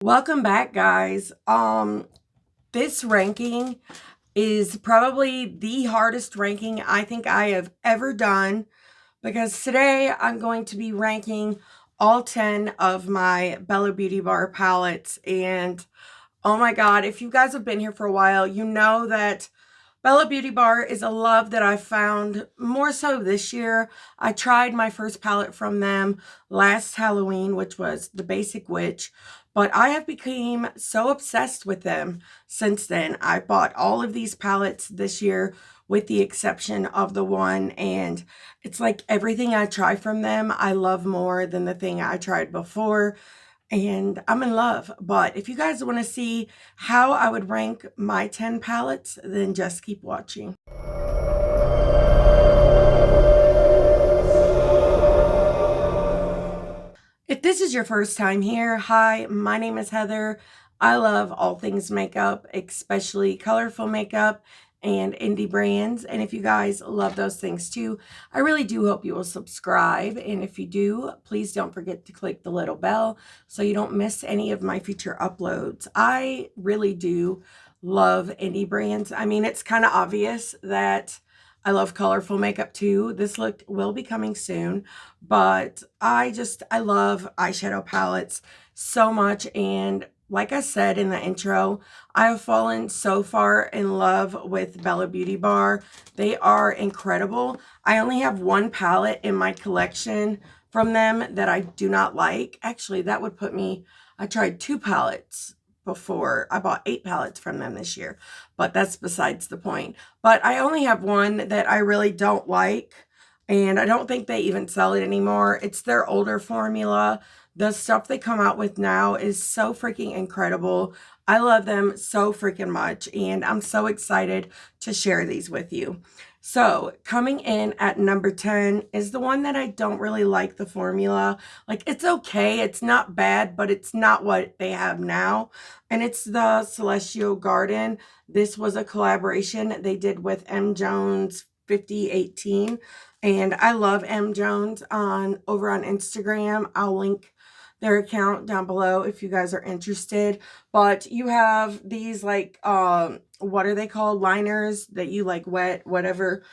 Welcome back, guys. This ranking is probably the hardest ranking I think I have ever done because today I'm going to be ranking all 10 of my Bella Beauty Bar palettes. And oh my god, if you guys have been here for a while, you know that Bella Beauty Bar is a love that I found more so this year. I tried my first palette from them last Halloween, which was the Basic Witch, but I have become so obsessed with them since then. I bought all of these palettes this year with the exception of the one, and it's like everything I try from them, I love more than the thing I tried before and I'm in love. But if you guys want to see how I would rank my 10 palettes, then just keep watching. If this is your first time here, hi, my name is Heather. I love all things makeup, especially colorful makeup and indie brands. And if you guys love those things too, I really do hope you will subscribe. And if you do, please don't forget to click the little bell so you don't miss any of my future uploads. I really do love indie brands. I mean, it's kind of obvious that I love colorful makeup too. This look will be coming soon, but I love eyeshadow palettes so much. And like I said in the intro, I have fallen so far in love with Bella Beauty Bar. They are incredible. I only have one palette in my collection from them that I do not like. Actually, that would put me, I tried two palettes before. I bought 8 palettes from them this year, but that's besides the point. But I only have one that I really don't like, and I don't think they even sell it anymore. It's their older formula. The stuff they come out with now is so freaking incredible. I love them so freaking much, and I'm so excited to share these with you. So coming in at number 10 is the one that I don't really like the formula. Like, it's okay, it's not bad, but it's not what they have now. And it's the Celestial Garden. This was a collaboration they did with M. Jones 5018. And I love M. Jones over on Instagram. I'll link their account down below if you guys are interested. But you have these like what are they called? Liners that you like wet, whatever.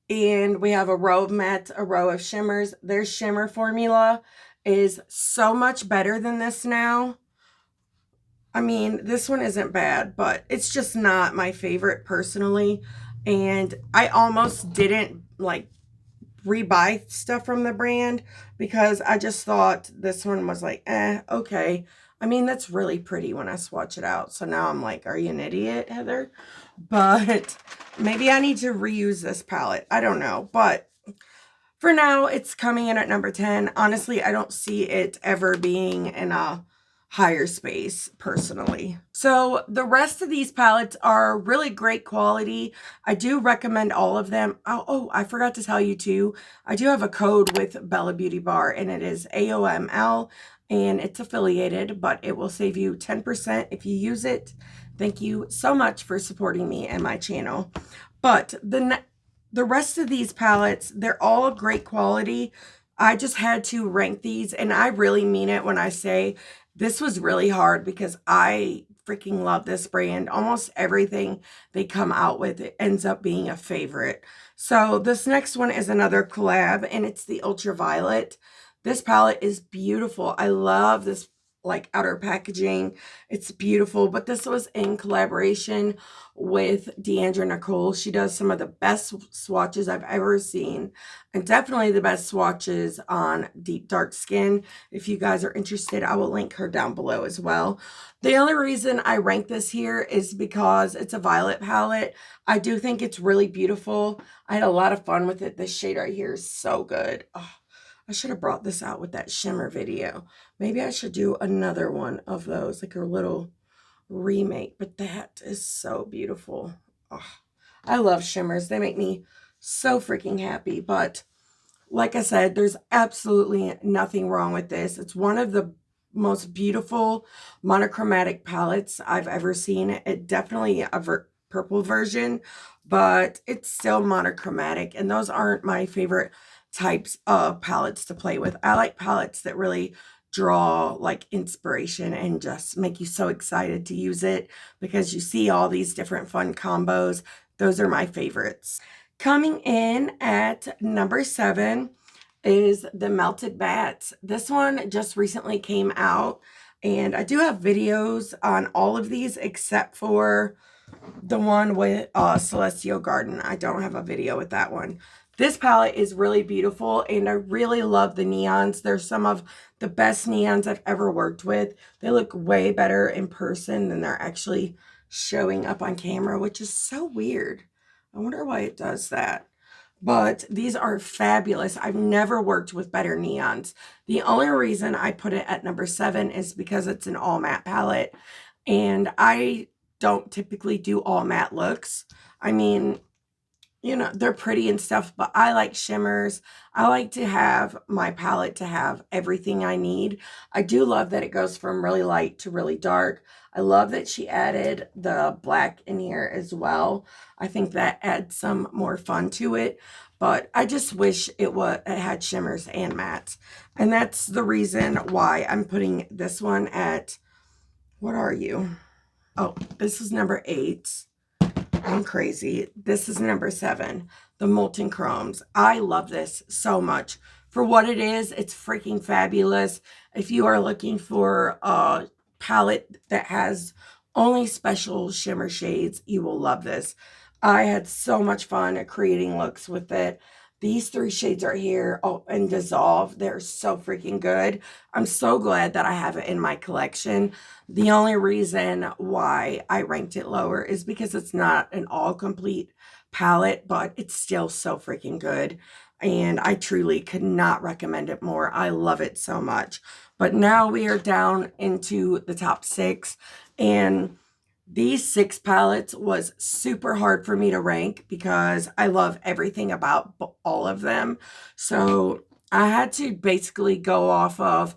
And we have a row of mattes, a row of shimmers. Their shimmer formula is so much better than this now. I mean, this one isn't bad, but it's just not my favorite personally. And I almost didn't like rebuy stuff from the brand because I just thought this one was like, okay. I mean, that's really pretty when I swatch it out. So now I'm like, are you an idiot, Heather? But maybe I need to reuse this palette. I don't know. But for now, it's coming in at number 10. Honestly, I don't see it ever being in a higher space personally. So the rest of these palettes are really great quality. I do recommend all of them. Oh, I forgot to tell you too. I do have a code with Bella Beauty Bar and it is AOML and it's affiliated, but it will save you 10% if you use it. Thank you so much for supporting me and my channel. But the rest of these palettes, they're all great quality. I just had to rank these, and I really mean it when I say this was really hard because I freaking love this brand. Almost everything they come out with, it ends up being a favorite. So this next one is another collab, and it's the Ultraviolet. This palette is beautiful. I love this like outer packaging. It's beautiful, but this was in collaboration with Deandra Nicole. She does some of the best swatches I've ever seen, and definitely the best swatches on deep dark skin. If you guys are interested, I will link her down below as well. The only reason I rank this here is because it's a violet palette. I do think it's really beautiful. I had a lot of fun with it. This shade right here is so good. Oh, I should have brought this out with that shimmer video. Maybe I should do another one of those, like a little remake, but that is so beautiful. Oh, I love shimmers. They make me so freaking happy. But like I said, there's absolutely nothing wrong with this. It's one of the most beautiful monochromatic palettes I've ever seen. It definitely a purple version, but it's still monochromatic, and those aren't my favorite types of palettes to play with. I like palettes that really draw like inspiration and just make you so excited to use it because you see all these different fun combos. Those are my favorites. Coming in at number 7 is the Melted Bats. This one just recently came out, and I do have videos on all of these except for the one with Celestial Garden. I don't have a video with that one. This palette is really beautiful, and I really love the neons. They're some of the best neons I've ever worked with. They look way better in person than they're actually showing up on camera, which is so weird. I wonder why it does that. But these are fabulous. I've never worked with better neons. The only reason I put it at number 7 is because it's an all matte palette, and I don't typically do all matte looks. I mean, you know, they're pretty and stuff, but I like shimmers. I like to have my palette to have everything I need. I do love that it goes from really light to really dark. I love that she added the black in here as well. I think that adds some more fun to it, but I just wish it had shimmers and mattes. And that's the reason why I'm putting this one at, what are you? Oh, this is number 8. I'm crazy. This is number 7, the Molten Chromes. I love this so much. For what it is, it's freaking fabulous. If you are looking for a palette that has only special shimmer shades, you will love this. I had so much fun creating looks with it. These 3 shades are here. Oh, and Dissolve. They're so freaking good. I'm so glad that I have it in my collection. The only reason why I ranked it lower is because it's not an all complete palette, but it's still so freaking good. And I truly could not recommend it more. I love it so much. But now we are down into the top 6. And these 6 palettes was super hard for me to rank because I love everything about all of them. So I had to basically go off of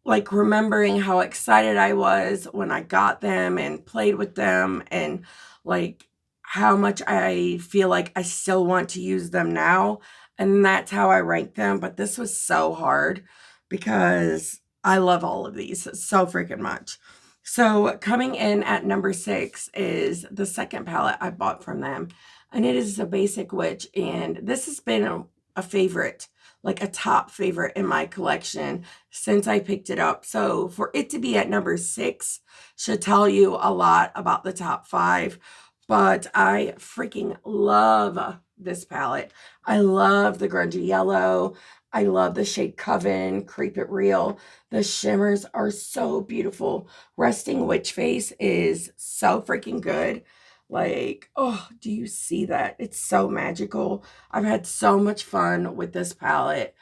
like remembering how excited I was when I got them and played with them, and like how much I feel like I still want to use them now. And that's how I rank them. But this was so hard because I love all of these so freaking much. So coming in at number 6 is the second palette I bought from them. And it is a Basic Witch. And this has been a favorite, like a top favorite in my collection since I picked it up. So for it to be at number 6 should tell you a lot about the top 5. But I freaking love this palette. I love the grungy yellow. I love the shade Coven, Creep It Real. The shimmers are so beautiful. Resting Witch Face is so freaking good. Like, oh, do you see that? It's so magical. I've had so much fun with this palette.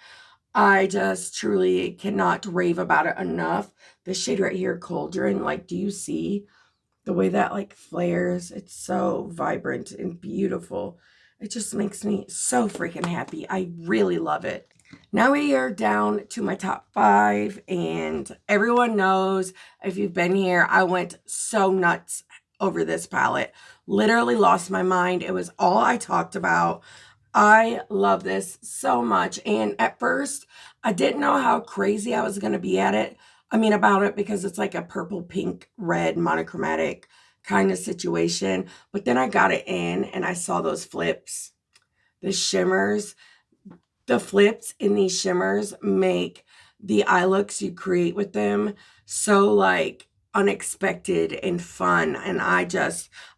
I just truly cannot rave about it enough. This shade right here, Cauldron, like, do you see the way that like flares? It's so vibrant and beautiful. It just makes me so freaking happy. I really love it. Now we are down to my top 5, and everyone knows, if you've been here, I went so nuts over this palette. Literally lost my mind. It was all I talked about. I love this so much. And at first, I didn't know how crazy I was going to be at it. I mean, about it, because it's like a purple, pink, red, monochromatic kind of situation. But then I got it in and I saw those flips, the shimmers. The flips in these shimmers make the eye looks you create with them so like unexpected and fun. And I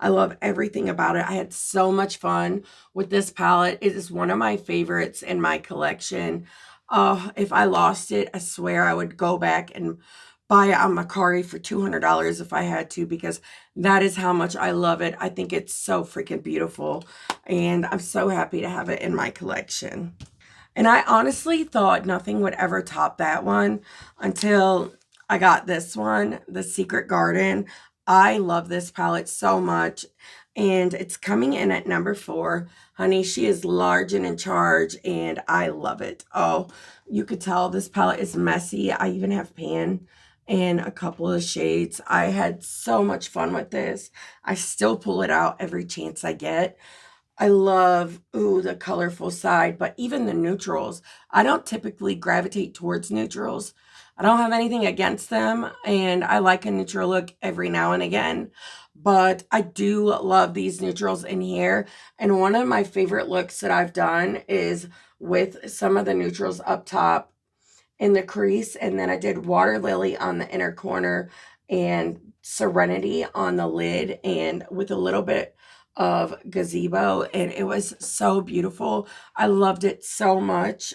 love everything about it. I had so much fun with this palette. It is one of my favorites in my collection. If I lost it, I swear I would go back and buy it on Mercari for $200 if I had to, because that is how much I love it. I think it's so freaking beautiful, and I'm so happy to have it in my collection. And I honestly thought nothing would ever top that one until I got this one, the Secret Garden. I love this palette so much. And it's coming in at number 4. Honey, she is large and in charge, and I love it. Oh, you could tell this palette is messy. I even have pan in a couple of shades. I had so much fun with this. I still pull it out every chance I get. I love, ooh, the colorful side, but even the neutrals. I don't typically gravitate towards neutrals. I don't have anything against them, and I like a neutral look every now and again, but I do love these neutrals in here. And one of my favorite looks that I've done is with some of the neutrals up top in the crease, and then I did Water Lily on the inner corner and Serenity on the lid, and with a little bit of Gazebo, and it was so beautiful. I loved it so much.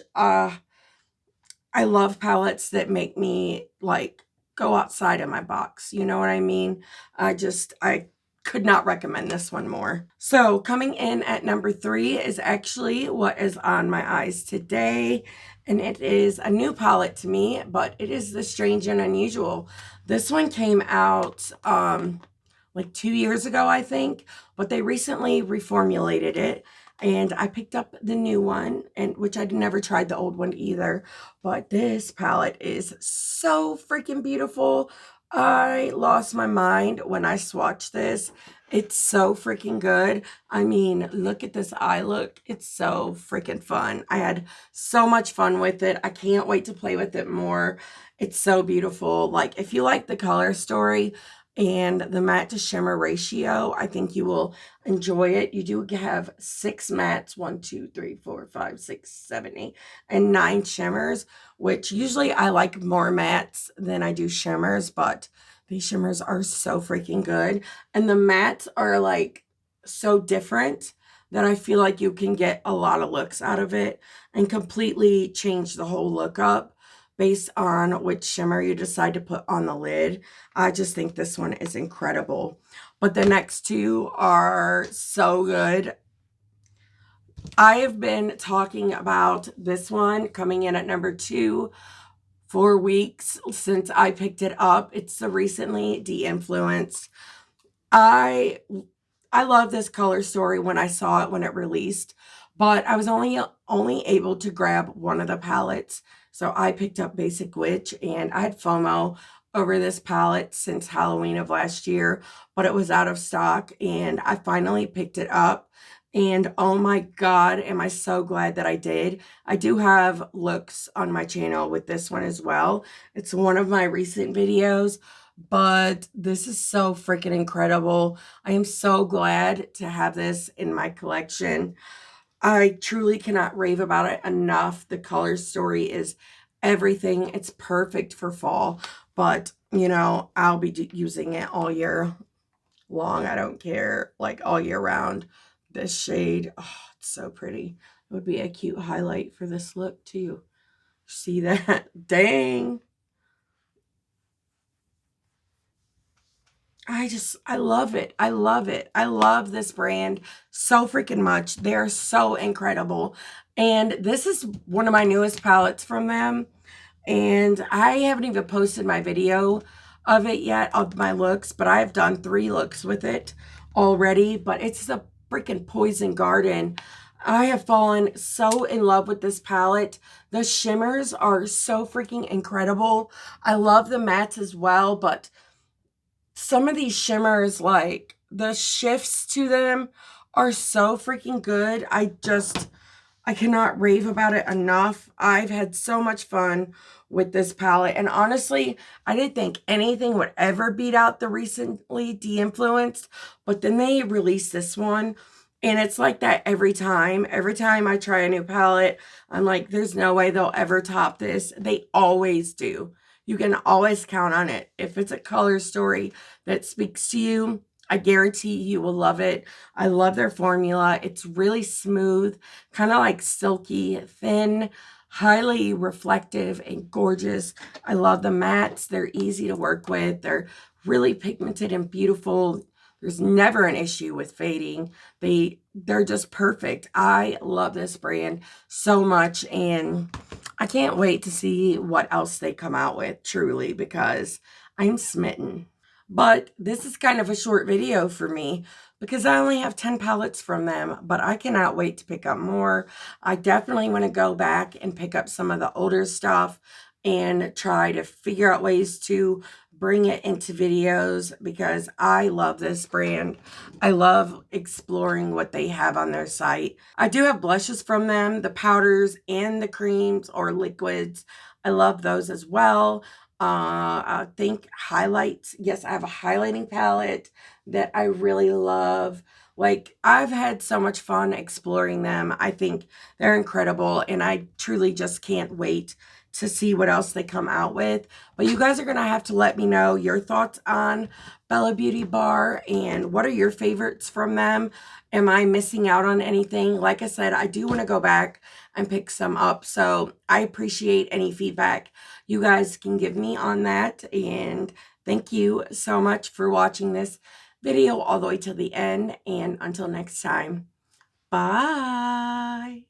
I love palettes that make me like go outside of my box. You know what I mean? I could not recommend this one more. So coming in at number 3 is actually what is on my eyes today. And it is a new palette to me, but it is the Strange and Unusual. This one came out like 2 years ago, I think, but they recently reformulated it. And I picked up the new one, and which I'd never tried the old one either. But this palette is so freaking beautiful. I lost my mind when I swatched this. It's so freaking good. I mean, look at this eye look. It's so freaking fun. I had so much fun with it. I can't wait to play with it more. It's so beautiful. Like, if you like the color story and the matte to shimmer ratio, I think you will enjoy it. You do have 6 mattes, 1, 2, 3, 4, 5, 6, 7, 8, and 9 shimmers, which usually I like more mattes than I do shimmers, but these shimmers are so freaking good. And the mattes are like so different that I feel like you can get a lot of looks out of it and completely change the whole look up based on which shimmer you decide to put on the lid. I just think this one is incredible. But the next two are so good. I have been talking about this one coming in at number 2 for weeks since I picked it up. It's the recently de-influenced. I love this color story when I saw it when it released, but I was only able to grab one of the palettes. So I picked up Basic Witch, and I had FOMO over this palette since Halloween of last year, but it was out of stock, and I finally picked it up. And oh my God, am I so glad that I did. I do have looks on my channel with this one as well. It's one of my recent videos, but this is so freaking incredible. I am so glad to have this in my collection. I truly cannot rave about it enough. The color story is everything. It's perfect for fall, but you know, I'll be using it all year long. I don't care, like all year round. This shade, oh, it's so pretty. It would be a cute highlight for this look too. See that? Dang. I love it. I love it. I love this brand so freaking much. They're so incredible. And this is one of my newest palettes from them. And I haven't even posted my video of it yet, of my looks, but I have done 3 looks with it already. But it's the freaking Poison Garden. I have fallen so in love with this palette. The shimmers are so freaking incredible. I love the mattes as well, but some of these shimmers, like the shifts to them are so freaking good. I cannot rave about it enough. I've had so much fun with this palette. And honestly, I didn't think anything would ever beat out the recently de-influenced, but then they released this one. And it's like that every time. Every time I try a new palette, I'm like, there's no way they'll ever top this. They always do. You can always count on it. If it's a color story that speaks to you, I guarantee you will love it. I love their formula. It's really smooth, kind of like silky, thin, highly reflective, and gorgeous. I love the mattes. They're easy to work with. They're really pigmented and beautiful. There's never an issue with fading. They're just perfect. I love this brand so much, and I can't wait to see what else they come out with, truly, because I'm smitten. But this is kind of a short video for me because I only have 10 palettes from them, but I cannot wait to pick up more. I definitely want to go back and pick up some of the older stuff and try to figure out ways to bring it into videos because I love this brand. I love exploring what they have on their site. I do have blushes from them, the powders and the creams or liquids. I love those as well. I think highlights. Yes, I have a highlighting palette that I really love. Like, I've had so much fun exploring them. I think they're incredible, and I truly just can't wait to see what else they come out with. But you guys are going to have to let me know your thoughts on Bella Beauty Bar and what are your favorites from them. Am I missing out on anything? Like I said, I do want to go back and pick some up. So I appreciate any feedback you guys can give me on that. And thank you so much for watching this video all the way to the end. And until next time, bye.